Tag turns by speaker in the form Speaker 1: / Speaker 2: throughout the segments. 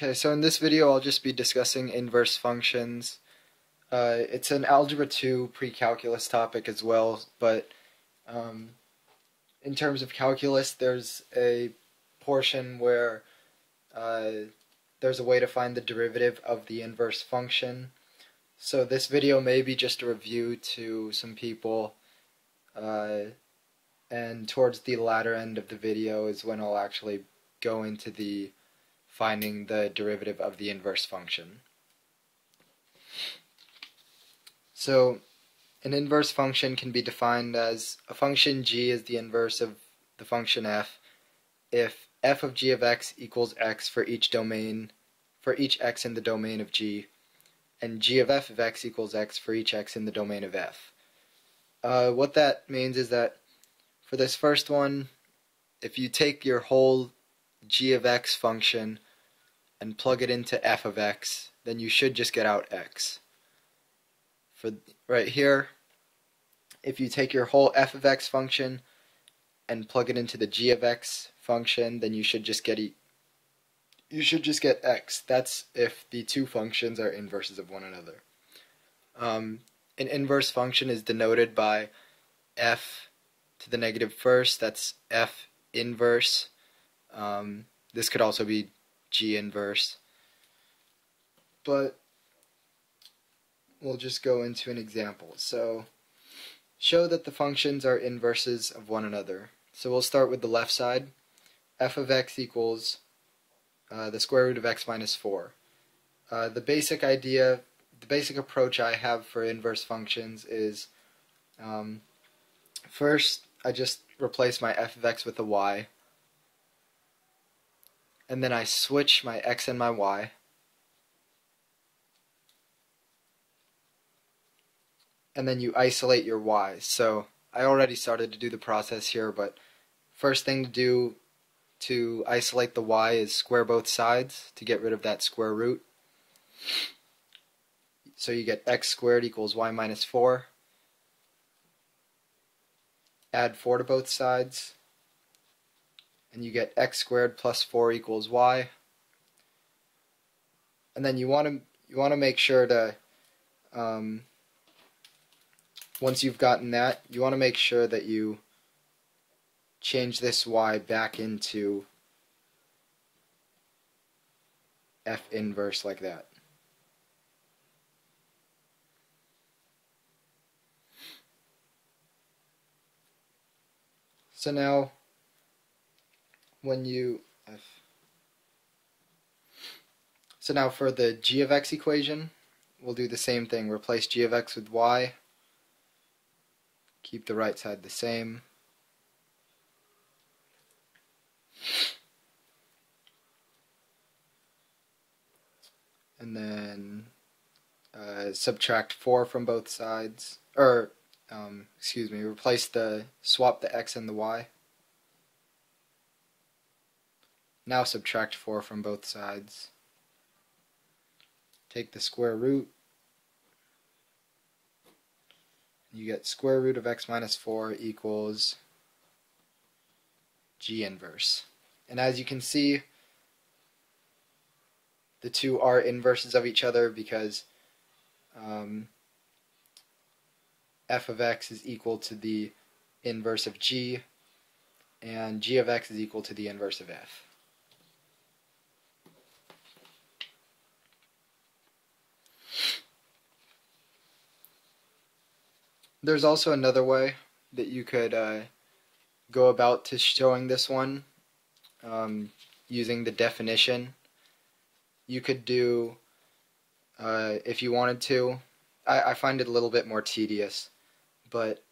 Speaker 1: Okay, so in this video I'll just be discussing inverse functions. It's an Algebra 2 pre-calculus topic as well, but in terms of calculus there's a portion where there's a way to find the derivative of the inverse function. So this video may be just a review to some people, and towards the latter end of the video is when I'll actually go into the finding the derivative of the inverse function. So an inverse function can be defined as a function g is the inverse of the function f if f of g of x equals x for each x in the domain of g, and g of x equals x for each x in the domain of f. What that means is that for this first one, if you take your whole g of x function and plug it into f of x, then you should just get out x. For right here, if you take your whole f of x function and plug it into the g of x function, then you should just get x. That's if the two functions are inverses of one another. An inverse function is denoted by f to the negative first. That's f inverse. This could also be g inverse, but we'll just go into an example. So show that the functions are inverses of one another. So we'll start with the left side. F of x equals the square root of x minus 4. The basic approach I have for inverse functions is first I just replace my f of x with a y, and then I switch my x and my y, and then you isolate your y. So I already started to do the process here, but first thing to do to isolate the y is square both sides to get rid of that square root. So you get x squared equals y minus 4. Add 4 to both sides, and you get x squared plus 4 equals y. And then you want to make sure to once you've gotten that, you want to make sure that you change this y back into f inverse like that. So now for the g of x equation, we'll do the same thing. Replace g of x with y. Keep the right side the same. And then subtract 4 from both sides. Swap the x and the y. Now subtract 4 from both sides. Take the square root. You get square root of x minus 4 equals g inverse. And as you can see, the two are inverses of each other because f of x is equal to the inverse of g, and g of x is equal to the inverse of f. There's also another way that you could go about to showing this one using the definition. You could do, if you wanted to, I find it a little bit more tedious, but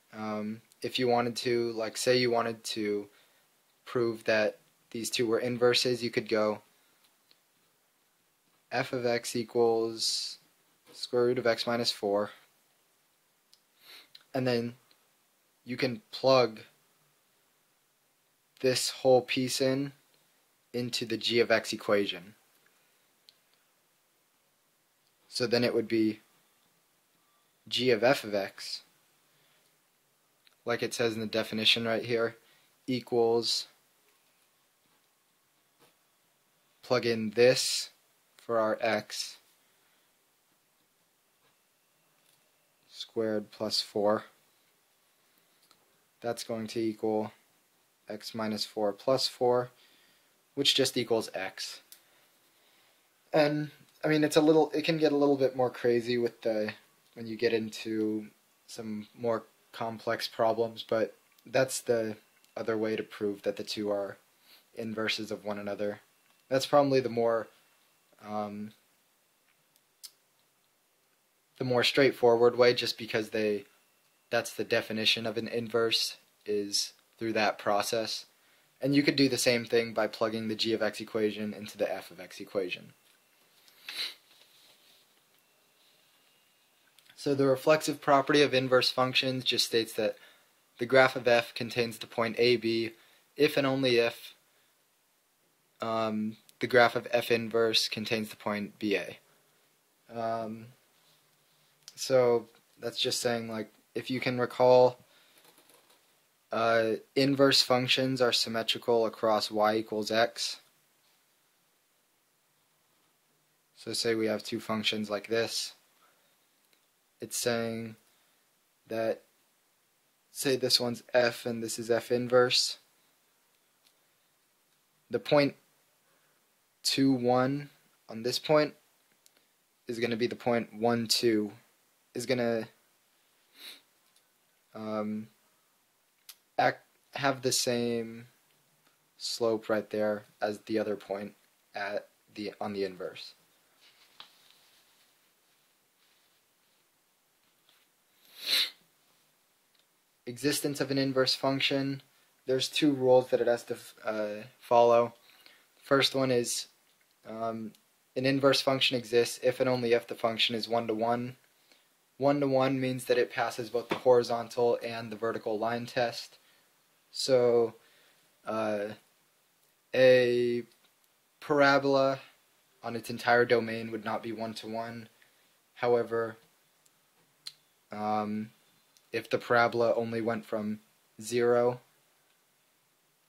Speaker 1: if you wanted to, like say you wanted to prove that these two were inverses, you could go f of x equals square root of x minus 4. And then you can plug this whole piece into the g of x equation. So then it would be g of f of x, like it says in the definition right here, equals, plug in this for our x squared plus 4. That's going to equal x minus 4 plus 4, which just equals x. And I mean, it can get a little bit more crazy with when you get into some more complex problems, but that's the other way to prove that the two are inverses of one another. That's probably the more straightforward way, just because that's the definition of an inverse, is through that process. And you could do the same thing by plugging the g of x equation into the f of x equation. So the reflexive property of inverse functions just states that the graph of f contains the point AB if and only if the graph of f inverse contains the point BA. So that's just saying, like, if you can recall, inverse functions are symmetrical across y equals x. So say we have two functions like this. It's saying that, say this one's f and this is f inverse. The point 2, 1 on this point is going to be the point 1, 2. Is going to have the same slope right there as the other point on the inverse. Existence of an inverse function. There's two rules that it has to follow. First one is an inverse function exists if and only if the function is 1-to-1. 1-to-1 means that it passes both the horizontal and the vertical line test. So a parabola on its entire domain would not be 1-to-1. However, if the parabola only went from 0,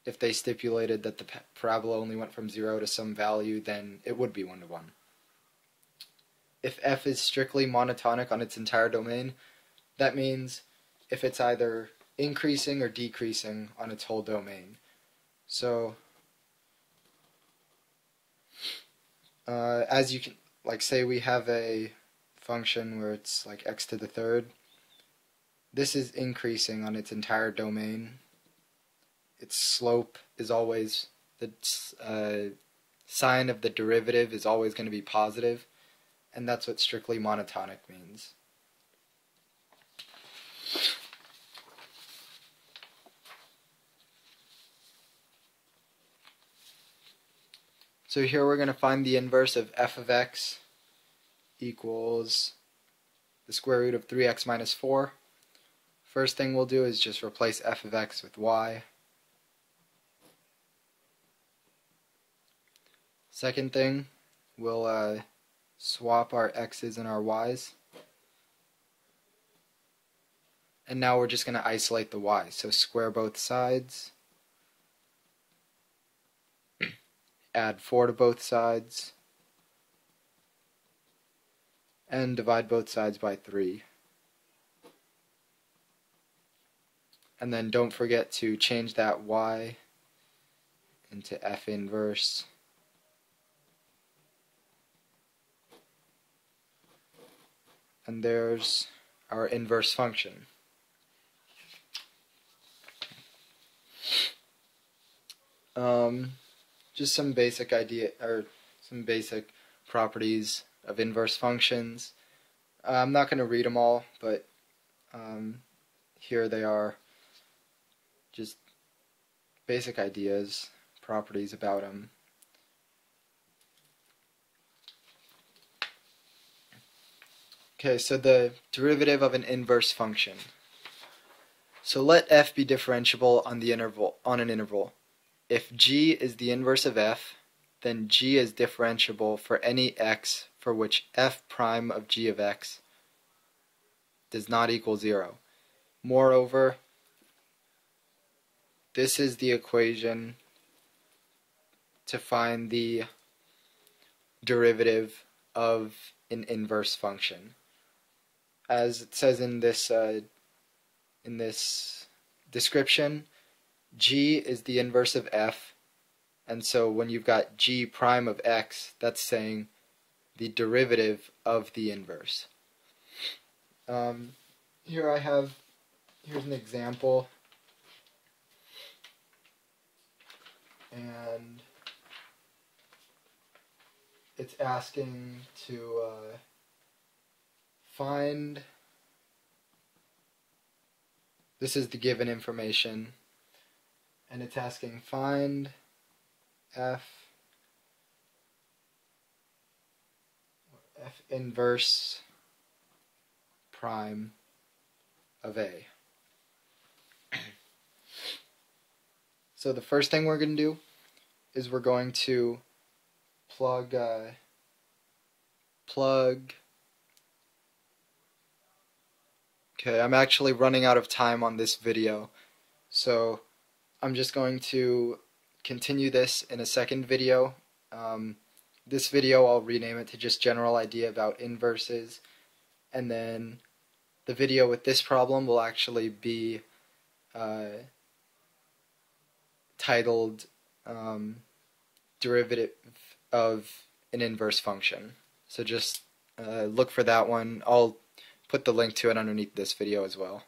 Speaker 1: if they stipulated that the parabola only went from 0 to some value, then it would be 1-to-1. If f is strictly monotonic on its entire domain, that means if it's either increasing or decreasing on its whole domain. So as you can, like, say we have a function where it's like x to the third. This is increasing on its entire domain. Its slope is always, the sign of the derivative is always going to be positive, and that's what strictly monotonic means. So here we're going to find the inverse of f of x equals the square root of 3x minus 4. First thing we'll do is just replace f of x with y. Second thing, we'll swap our x's and our y's. And now we're just going to isolate the y. So square both sides. Add 4 to both sides. And divide both sides by 3. And then don't forget to change that y into f inverse. And there's our inverse function. Just some basic properties of inverse functions. I'm not going to read them all, but here they are. Just basic ideas, properties about them. Okay, so the derivative of an inverse function. So let f be differentiable on an interval. If g is the inverse of f, then g is differentiable for any x for which f prime of g of x does not equal 0. Moreover, this is the equation to find the derivative of an inverse function. As it says in this description, g is the inverse of f, and so when you've got g prime of x, that's saying the derivative of the inverse. Here's an example, and it's asking to find, this is the given information, and it's asking find f inverse prime of A. So the first thing we're going to do is we're going to plug okay, I'm actually running out of time on this video, so I'm just going to continue this in a second video. This video I'll rename it to just general idea about inverses, and then the video with this problem will actually be titled derivative of an inverse function. So just look for that one. I'll put the link to it underneath this video as well.